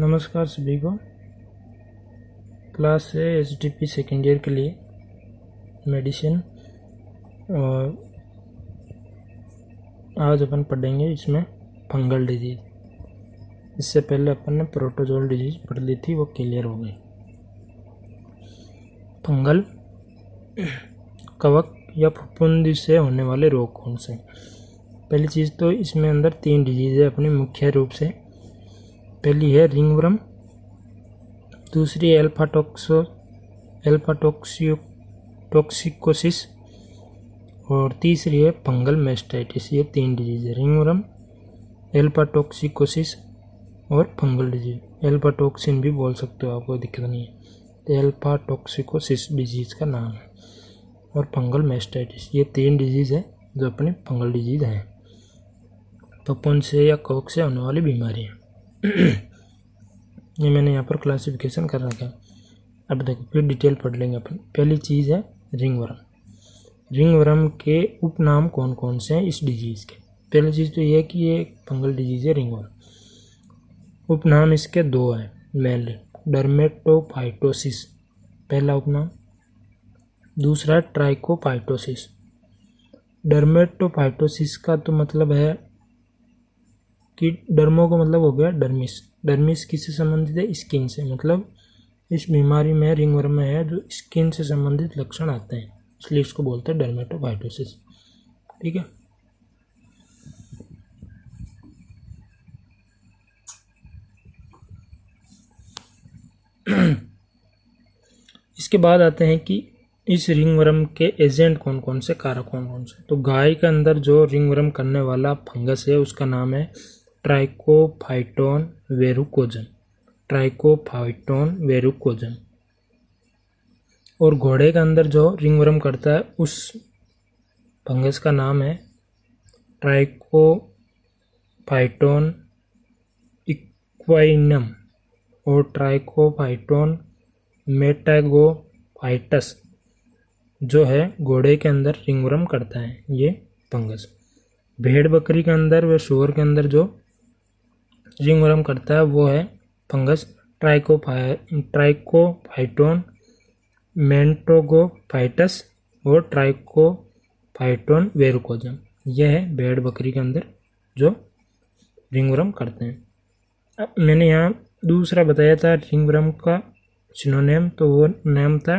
नमस्कार सभी को। क्लास है एसटीपी सेकेंड ईयर के लिए मेडिसिन, और आज अपन पढ़ेंगे इसमें फंगल डिजीज़। इससे पहले अपन ने प्रोटोजोल डिजीज़ पढ़ ली थी, वो क्लियर हो गई। फंगल कवक या फफूंदी से होने वाले रोग कौन से? पहली चीज़ तो इसमें अंदर 3 डिजीज़ है अपनी मुख्य रूप से। पहली है रिंगवर्म, दूसरी एल्फाटोक्सिकोसिस और तीसरी है फंगल मेस्टाइटिस। ये 3 डिजीज़ है, रिंगवर्म, एल्फाटोक्सिकोसिस और फंगल डिजीज। एल्फाटोक्सिन भी बोल सकते हो आप, कोई दिक्कत नहीं है। तो एल्फाटोक्सिकोसिस डिजीज़ का नाम है और फंगल मेस्टाइटिस, ये 3 डिजीज़ है जो अपनी फंगल डिजीज़ हैं, फफूंद से या कवक से होने वाली बीमारी है। ये मैंने यहाँ पर क्लासिफिकेशन कर रखा है। अब देखो फिर डिटेल पढ़ लेंगे अपन। पहली चीज़ है रिंगवर्म। रिंगवर्म के उपनाम कौन कौन से हैं इस डिजीज़ के? पहली चीज़ तो ये है कि ये फंगल डिजीज़ है रिंगवर्म। उपनाम इसके 2 हैं मेनली। डर्मेटोफाइटोसिस पहला उपनाम, दूसरा ट्राइकोफाइटोसिस। डर्मेटोफाइटोसिस का तो मतलब है कि डर्मो का मतलब हो गया डर्मिस। डर्मिस किससे संबंधित है? स्किन से। मतलब इस बीमारी में, रिंगवर्म में है जो स्किन से संबंधित लक्षण आते हैं, इसलिए इसको बोलते हैं डर्मेटोफाइटोसिस। ठीक है। इसके बाद आते हैं कि इस रिंगवर्म के एजेंट कौन कौन से, कारक कौन कौन से। तो गाय के अंदर जो रिंगवर्म करने वाला फंगस है उसका नाम है ट्राइकोफाइटोन वेरुकोजन। ट्राइकोफाइटोन वेरुकोजन। और घोड़े के अंदर जो रिंगवर्म करता है उस फंगस का नाम है ट्राइकोफाइटोन इक्वाइनम और ट्राइकोफाइटोन मेटागोफाइटस जो है घोड़े के अंदर रिंगवर्म करता है ये फंगस। भेड़ बकरी के अंदर व सूअर के अंदर जो रिंगवर्म करता है वो है फंगस ट्राइकोफाइटोन मेंटोगोफाइटस और ट्राइकोफाइटोन वेरुकोजन। यह है भेड़ बकरी के अंदर जो रिंगवर्म करते हैं। अब मैंने यहाँ दूसरा बताया था रिंगवर्म का सिनोनिम, तो वो नाम था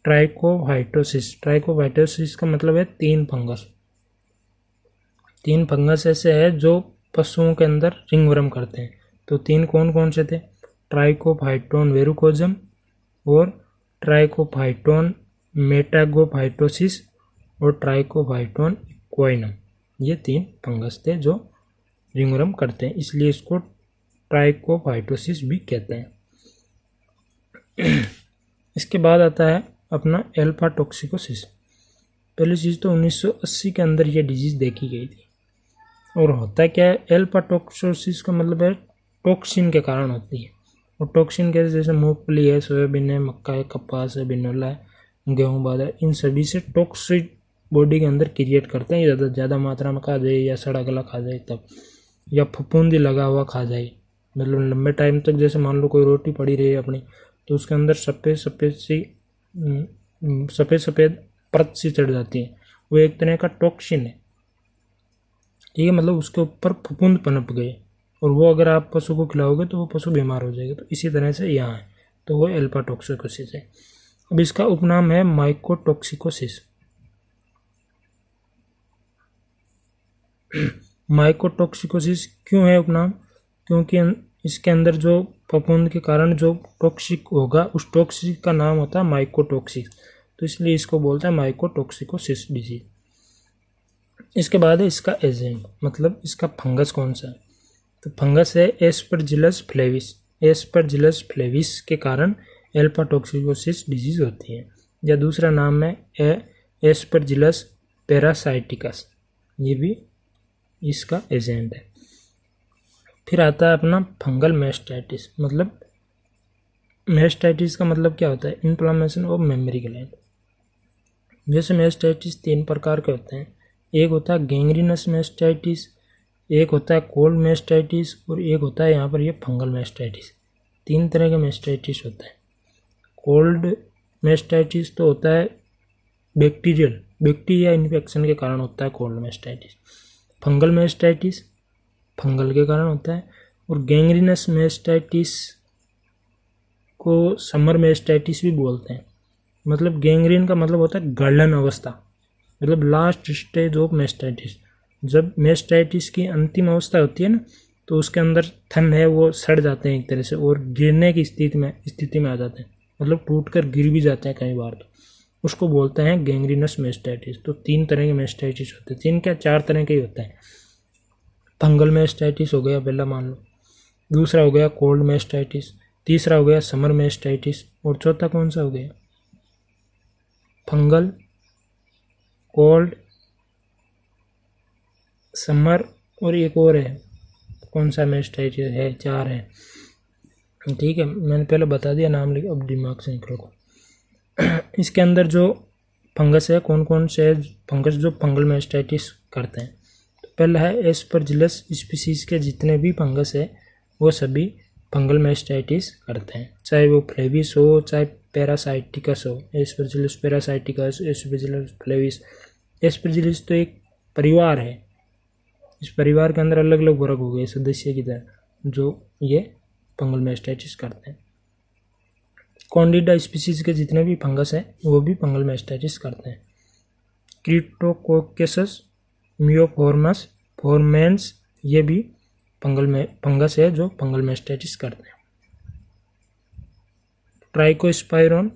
ट्राइकोफाइटोसिस। ट्राइकोफाइटोसिस का मतलब है 3 फंगस। 3 फंगस ऐसे है जो पशुओं के अंदर रिंगवर्म करते हैं। तो 3 कौन कौन से थे? ट्राइकोफाइटोन वेरुकोजम और ट्राइकोफाइटोन मेटागोफाइटोसिस और ट्राइकोफाइटोन इक्वाइनम। ये 3 फंगस थे जो रिंगवर्म करते हैं, इसलिए इसको ट्राइकोफाइटोसिस भी कहते हैं। इसके बाद आता है अपना एल्फाटोक्सिकोसिस। पहली चीज़ तो 1980 के अंदर ये डिजीज़ देखी गई थी। और होता क्या है, एल्फाटोक्सिकोसिस का मतलब है टॉक्सिन के कारण होती है। और टॉक्सिन कैसे, जैसे मूंगफली है, सोयाबीन है, मक्का है, कपास है, बिनोला है, गेहूँ, बाजरा, इन सभी से टॉक्सिन बॉडी के अंदर क्रिएट करते हैं। ज़्यादा मात्रा में खा जाए या सड़ा गला खा जाए तब, या फफूंदी लगा हुआ खा जाए, मतलब लंबे टाइम तक, जैसे मान लो कोई रोटी पड़ी रही है अपनी, तो उसके अंदर सफ़ेद परत सी चढ़ जाती है, वो एक तरह का टॉक्सिन है। ठीक है, मतलब उसके ऊपर फफूंद पनप गए और वो अगर आप पशु को खिलाओगे तो वो पशु बीमार हो जाएगा। तो इसी तरह से यहाँ है, तो वो एल्फाटोक्सिकोसिस है। अब इसका उपनाम है माइकोटोक्सिकोसिस। माइकोटोक्सिकोसिस क्यों है उपनाम? क्योंकि इसके अंदर जो फफूंद के कारण जो टॉक्सिक होगा उस टॉक्सिक का नाम होता है माइकोटोक्सिक, तो इसलिए इसको बोलते हैं माइकोटोक्सिकोसिस डिजीज। इसके बाद है इसका एजेंट, मतलब इसका फंगस कौन सा है। तो फंगस है एस्परजिलस फ्लेविस। एस्परजिलस फ्लेविस के कारण एल्फाटोक्सिकोसिस डिजीज होती है, या दूसरा नाम है एस्परजिलस पैरासाइटिकस, ये भी इसका एजेंट है। फिर आता है अपना फंगल मेस्टाइटिस। मतलब मेस्टाइटिस का मतलब क्या होता है? Inflammation of memory gland. जैसे मेस्टाइटिस 3 प्रकार के होते हैं। एक होता है गैंग्रीनस मेस्टाइटिस, एक होता है कोल्ड मेस्टाइटिस और एक होता है यहाँ पर ये फंगल मेस्टाइटिस। 3 तरह के मेस्टाइटिस होता है। कोल्ड मेस्टाइटिस तो होता है बैक्टीरिया इन्फेक्शन के कारण होता है cold mastitis. Fungal mastitis fungal के कारण होता है। और गैंग्रीनस मेस्टाइटिस को समर मेस्टाइटिस भी बोलते हैं। मतलब गैंग्रीन का मतलब होता है गलन अवस्था, मतलब लास्ट स्टेज ऑफ मेस्टाइटिस। जब मेस्टाइटिस की अंतिम अवस्था होती है ना, तो उसके अंदर थन है वो सड़ जाते हैं एक तरह से और गिरने की स्थिति में आ जाते हैं, मतलब टूट कर गिर भी जाते हैं कई बार, तो उसको बोलते हैं गैंग्रीनस मेस्टाइटिस। तो 3 तरह के मेस्टाइटिस होते हैं। 3 क्या 4 तरह के ही होते हैं। फंगल मेस्टाइटिस हो गया पहला मान लो, दूसरा हो गया कोल्ड मेस्टाइटिस, तीसरा हो गया समर मेस्टाइटिस और चौथा कौन सा हो गया? फंगल, कोल्ड, समर और एक और है, कौन सा मेस्टाइटिस है? 4 है। ठीक है, मैंने पहले बता दिया नाम, लिख अब दिमाग से निकलो। इसके अंदर जो फंगस है, कौन कौन से फंगस जो फंगल मेस्टाइटिस करते हैं? तो पहला है एस्परजिलस स्पीसीज के जितने भी फंगस है वो सभी फंगल मेस्टाइटिस करते हैं, चाहे वो फ्लेविस हो चाहे पैरासाइटिकस हो। Aspergillus parasiticus, aspergillus flavus. Aspergillus तो एक परिवार है, इस परिवार के अंदर अलग अलग वर्ग हो गए सदस्य की तरह, जो ये फंगल मेस्टाइटिस करते हैं। कॉन्डिडा स्पीसीज के जितने भी फंगस हैं वो भी फंगल मेस्टाइटिस करते हैं। क्रिप्टोकोकस, मियोफॉर्मस, फॉर्मेंस, ये भी फंगस है जो फंगल मेस्टाइटिस करते हैं। ट्राइकोस्पाइरोन,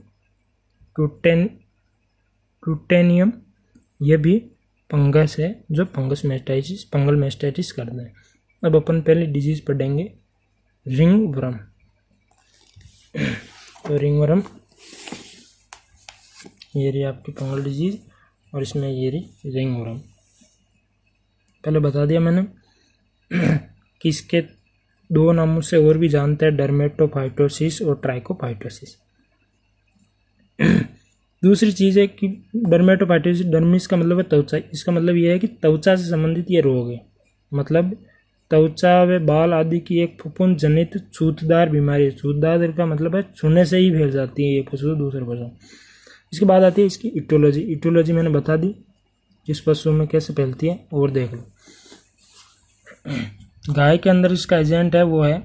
ट्यूटेनियम, ये भी फंगस है जो फंगल मेस्टाइटिस करते हैं। अब अपन पहले डिजीज पढ़ेंगे रिंग वर्म। तो रिंग वर्म ये रही आपकी फंगल डिजीज और इसमें ये रही रिंग वर्म। पहले बता दिया मैंने कि इसके 2 नामों से और भी जानते हैं, डर्मेटोफाइटोसिस और ट्राइकोफाइटोसिस। दूसरी चीज़ है कि डर्मेटोफाइटोसिस, डर्मिस का मतलब है त्वचा, इसका मतलब ये है कि त्वचा से संबंधित ये रोग है, मतलब त्वचा व बाल आदि की एक फफूंद जनित छूतदार बीमारी है। छूतदार का मतलब है छूने से ही फैल जाती है ये पशु दूसरे पशु। इसके बाद आती है इसकी इटियोलॉजी। इटियोलॉजी मैंने बता दी किस पशु में कैसे फैलती है, और देख लो। गाय के अंदर इसका एजेंट है वो है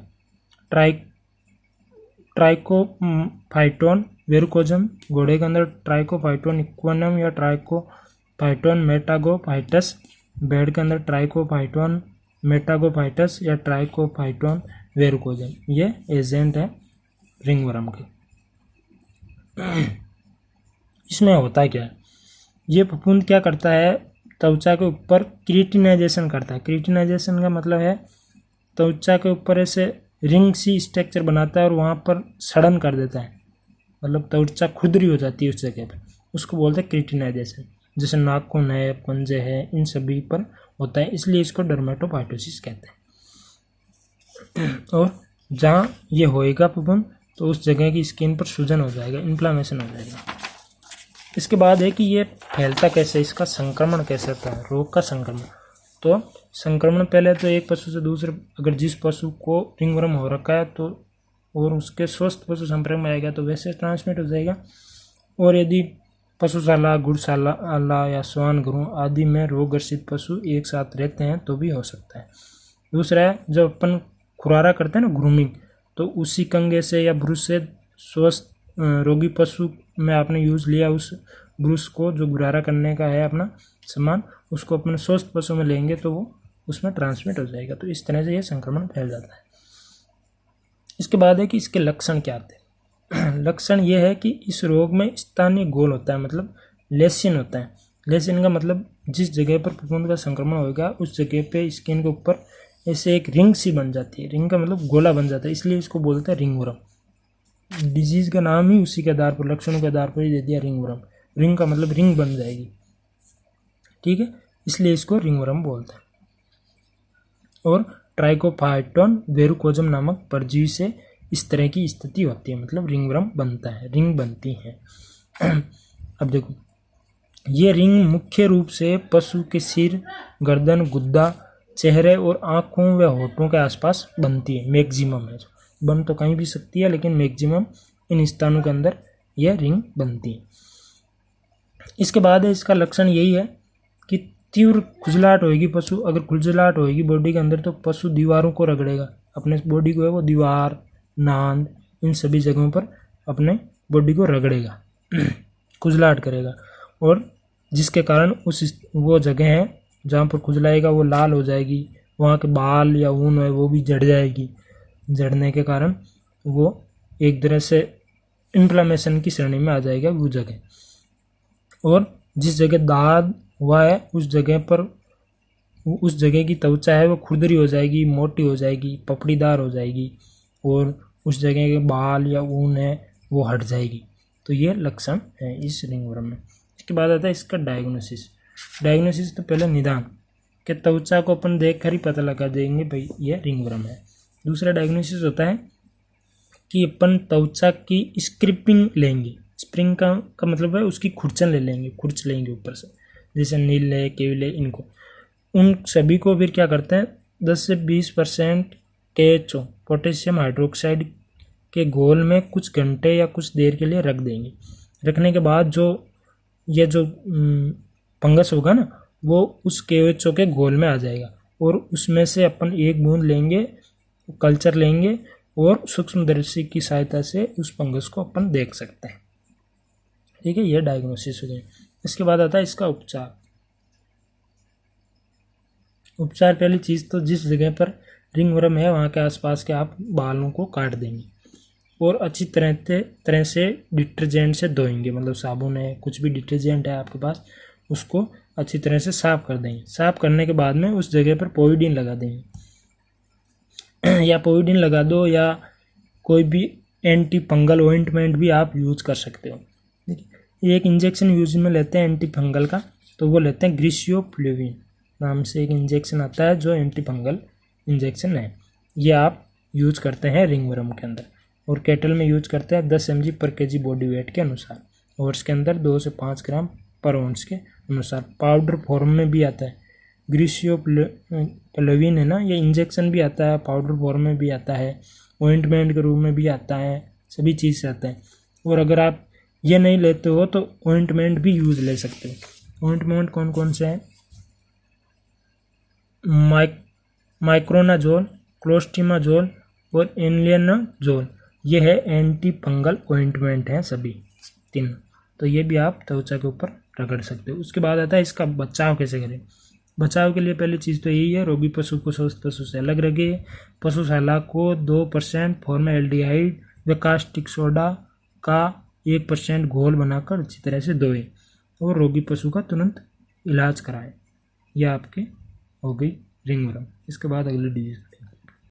ट्राइकोफाइटोन वेरुकोजम। घोड़े के अंदर ट्राइकोफाइटोन इक्वेनम या ट्राइकोफाइटोन मेटागोफाइटस। भेड़ के अंदर ट्राइकोफाइटोन मेटागोफाइटस या ट्राइकोफाइटोन वेरुकोजम, ये एजेंट है रिंगवर्म के। इसमें होता क्या है, ये फफूंद क्या करता है, त्वचा के ऊपर क्रिटिनाइजेशन करता है। क्रिटिनाइजेशन का मतलब है त्वचा के ऊपर ऐसे रिंग सी स्ट्रक्चर बनाता है और वहाँ पर सड़न कर देता है, मतलब त्वचा खुरदरी हो जाती है उस जगह पर, उसको बोलते हैं क्रिटिनाइजेशन। जैसे नाखून है, पंजे है, इन सभी पर होता है, इसलिए इसको डर्मेटोफाइटोसिस कहते हैं। और जहाँ ये होएगा फफूंद तो उस जगह की स्किन पर सूजन हो जाएगा, इन्फ्लामेशन हो जाएगा। इसके बाद है कि ये फैलता कैसे, इसका संक्रमण कैसे होता है, रोग का संक्रमण। तो संक्रमण पहले तो एक पशु से दूसरे, अगर जिस पशु को रिंगवर्म हो रखा है तो और उसके स्वस्थ पशु संपर्क में आएगा तो वैसे ट्रांसमिट हो जाएगा। और यदि पशुशाला, गुड़शाला या श्वान गृह आदि में रोग ग्रसित पशु एक साथ रहते हैं तो भी हो सकता है। दूसरा है जब अपन खुरारा करते हैं ना, ग्रूमिंग, तो उसी कंगे से या ब्रुश से स्वस्थ रोगी पशु में आपने यूज लिया उस ब्रुश को, जो गुरारा करने का है अपना सामान, उसको अपने स्वस्थ पशु में लेंगे तो वो उसमें ट्रांसमिट हो जाएगा। तो इस तरह से ये संक्रमण फैल जाता है। इसके बाद है कि इसके लक्षण क्या आते हैं। लक्षण ये है कि इस रोग में स्थानीय गोल होता है, मतलब लेसिन होता है। लेसिन का मतलब जिस जगह पर फफूंद का संक्रमण होगा उस जगह पे स्किन के ऊपर ऐसे एक रिंग सी बन जाती है। रिंग का मतलब गोला बन जाता है, इसलिए इसको बोलते हैं रिंगवर्म। डिजीज का नाम ही उसी के आधार पर, लक्षणों के आधार पर ही दे दिया रिंगवर्म। रिंग का मतलब रिंग बन जाएगी, ठीक है, इसलिए इसको रिंगवर्म बोलते हैं। और ट्राइकोफाइटोन वेरुकोजम नामक परजीवी से इस तरह की स्थिति होती है, मतलब रिंगवर्म बनता है, रिंग बनती है। अब देखो, ये रिंग मुख्य रूप से पशु के सिर, गर्दन, गुद्दा चेहरे और आँखों व होठों के आसपास बनती है, मैक्सिमम है। बन तो कहीं भी सकती है लेकिन मैक्सिमम इन स्थानों के अंदर यह रिंग बनती है। इसके बाद इसका लक्षण यही है कि तीव्र खुजलाहट होगी पशु, अगर खुजलाहट होगी बॉडी के अंदर तो पशु दीवारों को रगड़ेगा, अपने बॉडी को है वो दीवार, नांद, इन सभी जगहों पर अपने बॉडी को रगड़ेगा, खुजलाहट करेगा, और जिसके कारण वो जगह है जहाँ पर खुजलाएगा वो लाल हो जाएगी, वहाँ के बाल या ऊन है वो भी झड़ जाएगी, झड़ने के कारण वो एक तरह से इन्फ्लेमेशन की श्रेणी में आ जाएगा वो जगह। और जिस जगह दाद हुआ है उस जगह की त्वचा है वो खुरदरी हो जाएगी, मोटी हो जाएगी, पपड़ीदार हो जाएगी, और उस जगह के बाल या ऊन है वो हट जाएगी। तो ये लक्षण है इस रिंगवर्म में। इसके बाद आता है इसका डायग्नोसिस। तो पहले निदान कि त्वचा को अपन देख कर ही पता लगा देंगे भाई ये रिंगवर्म है। दूसरा डायग्नोसिस होता है कि अपन त्वचा की स्क्रिपिंग लेंगे, स्प्रिंग का मतलब है उसकी खुरचन खुरच लेंगे ऊपर से, जैसे नीले, केवले, इनको, उन सभी को फिर क्या करते हैं 10 से 20% KHO पोटेशियम हाइड्रोक्साइड के घोल में कुछ घंटे या कुछ देर के लिए रख देंगे। रखने के बाद जो फंगस होगा ना वो उस KHO के घोल में आ जाएगा, और उसमें से अपन एक बूंद लेंगे, कल्चर लेंगे, और सूक्ष्मदर्शी की सहायता से उस फंगस को अपन देख सकते हैं। ठीक है, यह डायग्नोसिस हो गई। इसके बाद आता है इसका उपचार। पहली चीज़ तो जिस जगह पर रिंगवर्म है वहाँ के आसपास के आप बालों को काट देंगे और अच्छी तरह से डिटर्जेंट से धोएंगे, मतलब साबुन है, कुछ भी डिटर्जेंट है आपके पास, उसको अच्छी तरह से साफ़ कर देंगे। साफ़ करने के बाद में उस जगह पर पोविडीन लगा देंगे या पोविडीन लगा दो, या कोई भी एंटी फंगल ऑइंटमेंट भी आप यूज़ कर सकते हो। देखिए, एक इंजेक्शन यूज में लेते हैं एंटी फंगल का, तो वो लेते हैं ग्रीसियोफ्लुविन नाम से एक इंजेक्शन आता है जो एंटी फंगल इंजेक्शन है। ये आप यूज करते हैं रिंगवर्म के अंदर, और कैटल में यूज करते हैं 10 mg पर kg बॉडी वेट के अनुसार, और इसके अंदर 2 से 5 ग्राम पर ऑन्स के अनुसार। पाउडर फॉर्म में भी आता है ग्रीसियोफ्लुविन है ना, ये इंजेक्शन भी आता है, पाउडर फॉर्म में भी आता है, ऑइंटमेंट के रूप में भी आता है, सभी चीज़ से आता है। और अगर आप ये नहीं लेते हो तो ऑइंटमेंट भी यूज ले सकते हो। ऑइंटमेंट कौन कौन से हैं? माइक्रोनाजोल, क्लोस्ट्रीमाजोल और एनलियनाजोल, ये है एंटी फंगल ऑइंटमेंट हैं सभी तीन। तो ये भी आप त्वचा के ऊपर रगड़ सकते हो। उसके बाद आता है इसका बचाव कैसे करें। बचाव के लिए पहली चीज़ तो यही है, रोगी पशु को स्वस्थ पशु से अलग रखें। पशुशाला को 2% फॉर्मेल्डिहाइड व कास्टिक सोडा का 1% घोल बनाकर अच्छी तरह से धोए और रोगी पशु का तुरंत इलाज कराएं। यह आपके हो गई रिंगवर्म। इसके बाद अगली डिजीज